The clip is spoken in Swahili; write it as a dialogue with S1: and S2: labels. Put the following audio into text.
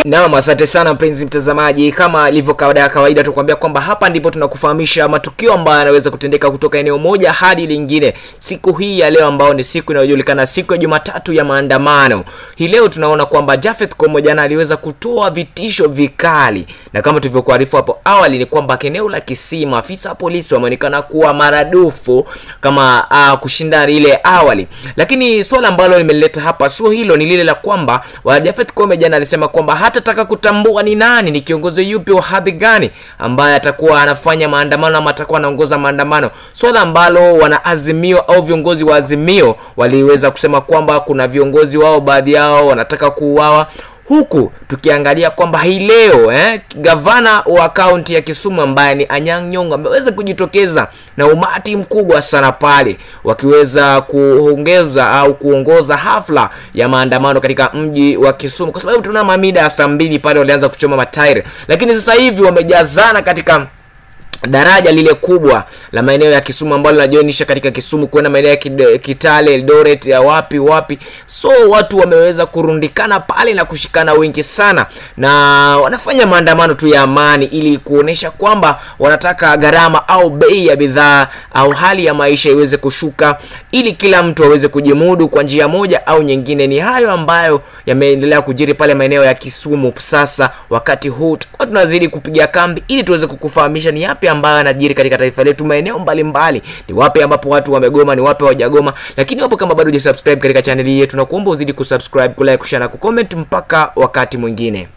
S1: Naam, asante sana mpenzi mtazamaji, kama ilivyo kawaida tukwambia kwamba hapa ndipo tunakufahamisha matukio ambayo yanaweza kutendeka kutoka eneo moja hadi lingine siku hii ya leo, ambao ni siku inayojulikana siku ya Jumatatu ya maandamano. Hii leo tunaona kwamba Japhet Koome jana aliweza kutoa vitisho vikali, na kama tulivyokuarifu hapo awali ni kwamba eneo la Kisii afisa wa polisi wameonekana kuwa maradufu kama kushinda ile awali. Lakini swala ambalo limeleta hapa sio hilo, ni lile la kwamba Japhet Koome jana alisema kwamba hatataka kutambua ni nani, ni kiongozi yupi wa hadhi gani ambaye atakuwa anafanya maandamano ama atakuwa anaongoza maandamano. Swala ambalo wana Azimio au viongozi wa Azimio waliweza kusema kwamba kuna viongozi wao baadhi yao wanataka kuuawa, huku tukiangalia kwamba hii leo gavana wa kaunti ya Kisumu ambaye ni Anyang' Nyong'o ameweza kujitokeza na umati mkubwa sana pale, wakiweza kuongoza hafla ya maandamano katika mji wa Kisumu, kwa sababu tuna mamida saa 2 pale walianza kuchoma matairi, lakini sasa hivi wamejazana katika daraja lile kubwa la maeneo ya Kisumu ambalo linajoinisha katika Kisumu kwenda maeneo ya Kitale, Eldoret, ya wapi. So watu wameweza kurundikana pale na kushikana wengi sana, na wanafanya maandamano tu ya amani ili kuonesha kwamba wanataka gharama au bei ya bidhaa au hali ya maisha iweze kushuka ili kila mtu aweze kujimudu kwa njia moja au nyingine. Ni hayo ambayo yameendelea kujiri pale maeneo ya Kisumu. Sasa wakati huu tunazidi kupiga kambi ili tuweze kukufahamisha ni yapi ambayo yanajiri katika taifa letu maeneo mbalimbali, ni wapi ambapo watu wamegoma, ni wapi hawajagoma. Lakini hapo kama bado hujasubscribe katika channel hii yetu, tunakuomba uzidi kusubscribe, kulike, kushare na kucomment. Mpaka wakati mwingine.